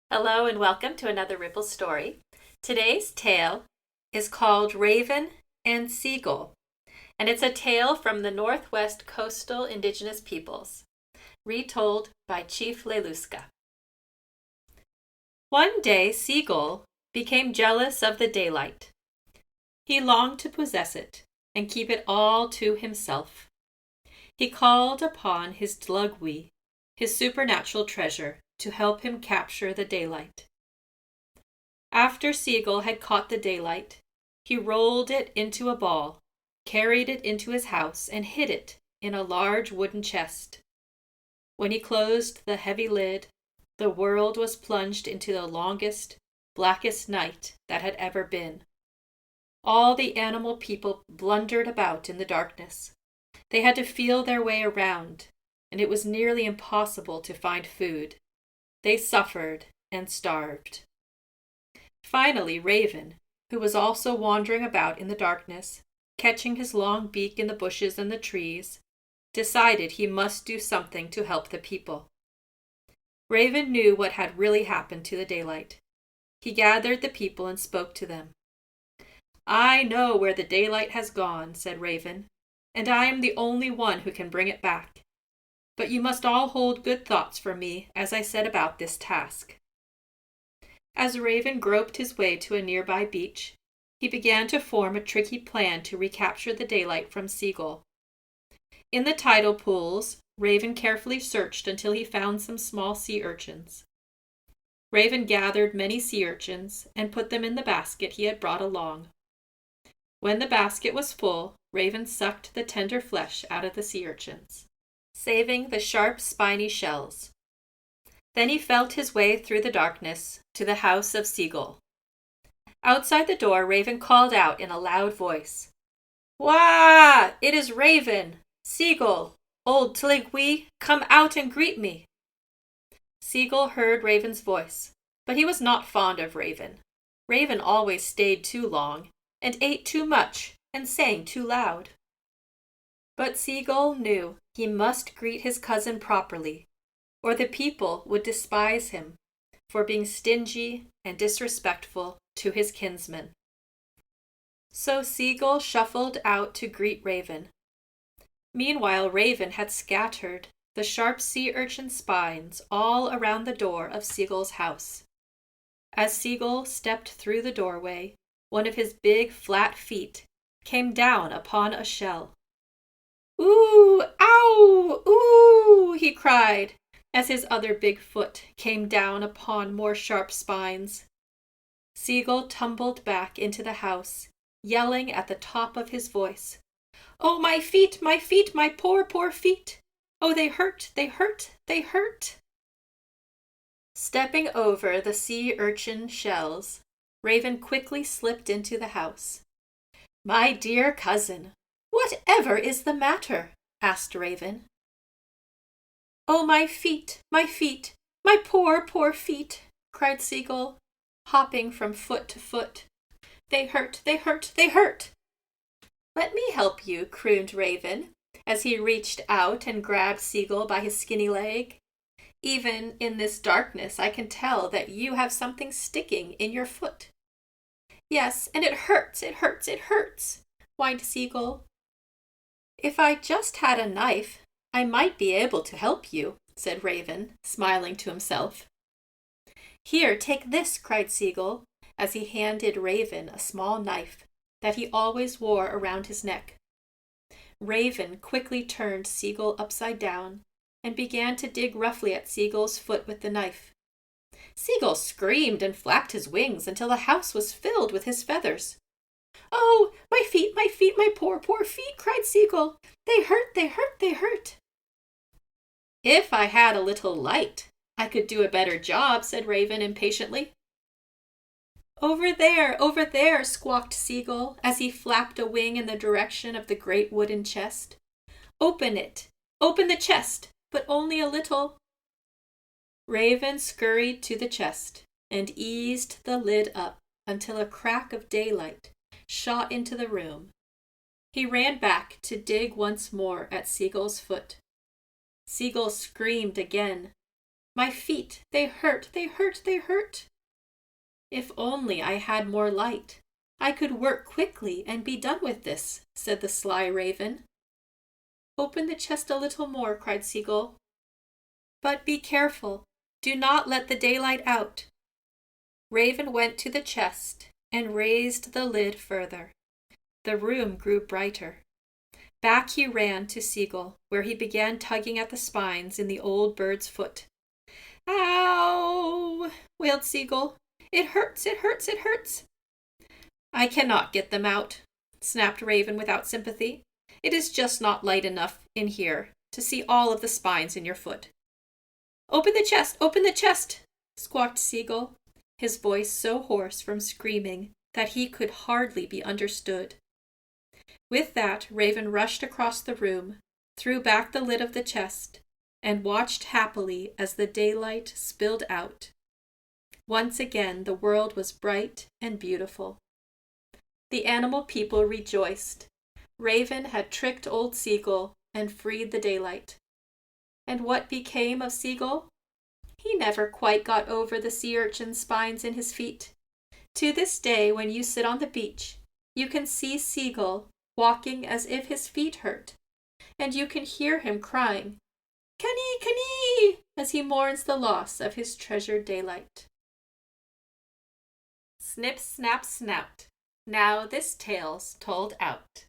Hello and welcome to another Ripple story. Today's tale is called Raven and Sea Gull, and it's a tale from the Northwest coastal indigenous peoples, retold by Chief Lelooska. One day, Sea Gull became jealous of the daylight. He longed to possess it and keep it all to himself. He called upon his Dlugwi, his supernatural treasure, to help him capture the daylight. After Sea Gull had caught the daylight, he rolled it into a ball, carried it into his house, and hid it in a large wooden chest. When he closed the heavy lid, the world was plunged into the longest, blackest night that had ever been. All the animal people blundered about in the darkness. They had to feel their way around, and it was nearly impossible to find food. They suffered and starved. Finally, Raven, who was also wandering about in the darkness, catching his long beak in the bushes and the trees, decided he must do something to help the people. Raven knew what had really happened to the daylight. He gathered the people and spoke to them. "I know where the daylight has gone," said Raven, "and I am the only one who can bring it back. But you must all hold good thoughts for me as I set about this task." As Raven groped his way to a nearby beach, he began to form a tricky plan to recapture the daylight from Sea Gull. In the tidal pools, Raven carefully searched until he found some small sea urchins. Raven gathered many sea urchins and put them in the basket he had brought along. When the basket was full, Raven sucked the tender flesh out of the sea urchins, saving the sharp, spiny shells. Then he felt his way through the darkness to the house of Sea Gull. Outside the door, Raven called out in a loud voice, "Wah! It is Raven! Sea Gull! Old Tligwee, come out and greet me!" Sea Gull heard Raven's voice, but he was not fond of Raven. Raven always stayed too long, and ate too much, and sang too loud. But Sea Gull knew he must greet his cousin properly, or the people would despise him for being stingy and disrespectful to his kinsmen. So Sea Gull shuffled out to greet Raven. Meanwhile, Raven had scattered the sharp sea urchin spines all around the door of Sea Gull's house. As Sea Gull stepped through the doorway, one of his big flat feet came down upon a shell. "Ooh! Ow! Ooh!" he cried, as his other big foot came down upon more sharp spines. Sea Gull tumbled back into the house, yelling at the top of his voice, "Oh, my feet, my feet, my poor, poor feet! Oh, they hurt, they hurt, they hurt!" Stepping over the sea urchin shells, Raven quickly slipped into the house. "My dear cousin, whatever is the matter?" asked Raven. "Oh, my feet, my poor, poor feet!" cried Sea Gull, hopping from foot to foot. "They hurt, they hurt, they hurt!" "Let me help you," crooned Raven, as he reached out and grabbed Sea Gull by his skinny leg. "Even in this darkness, I can tell that you have something sticking in your foot." "Yes, and it hurts, it hurts, it hurts," whined Sea Gull. "If I just had a knife, I might be able to help you," said Raven, smiling to himself. "Here, take this," cried Sea Gull, as he handed Raven a small knife that he always wore around his neck. Raven quickly turned Sea Gull upside down and began to dig roughly at Sea Gull's foot with the knife. Sea Gull screamed and flapped his wings until the house was filled with his feathers. "Oh, my feet, my poor, poor feet!" cried Sea Gull. "They hurt, they hurt, they hurt!" "If I had a little light, I could do a better job," said Raven impatiently. Over there," squawked Sea Gull as he flapped a wing in the direction of the great wooden chest. "Open it! Open the chest, but only a little." Raven scurried to the chest and eased the lid up until a crack of daylight shot into the room. He ran back to dig once more at Sea Gull's foot. Sea Gull screamed again, My feet, they hurt, they hurt, they hurt. If only I had more light, I could work quickly and be done with this, said the sly raven. Open the chest a little more, cried Sea Gull. But be careful, do not let the daylight out. Raven went to the chest and raised the lid further. The room grew brighter. Back he ran to Sea Gull, where he began tugging at the spines in the old bird's foot. Ow! Wailed Sea Gull. It hurts, it hurts, it hurts. I cannot get them out, snapped Raven without sympathy. It is just not light enough in here to see all of the spines in your foot. Open the chest, squawked Sea Gull, his voice so hoarse from screaming that he could hardly be understood. With that, Raven rushed across the room, threw back the lid of the chest, and watched happily as the daylight spilled out. Once again the world was bright and beautiful. The animal people rejoiced. Raven had tricked old Sea Gull and freed the daylight. And what became of Sea Gull? He never quite got over the sea urchin's spines in his feet. To this day, when you sit on the beach, you can see Sea Gull walking as if his feet hurt, and you can hear him crying, "Canny, canny," as he mourns the loss of his treasured daylight. Snip, snap, snout. Now this tale's told out.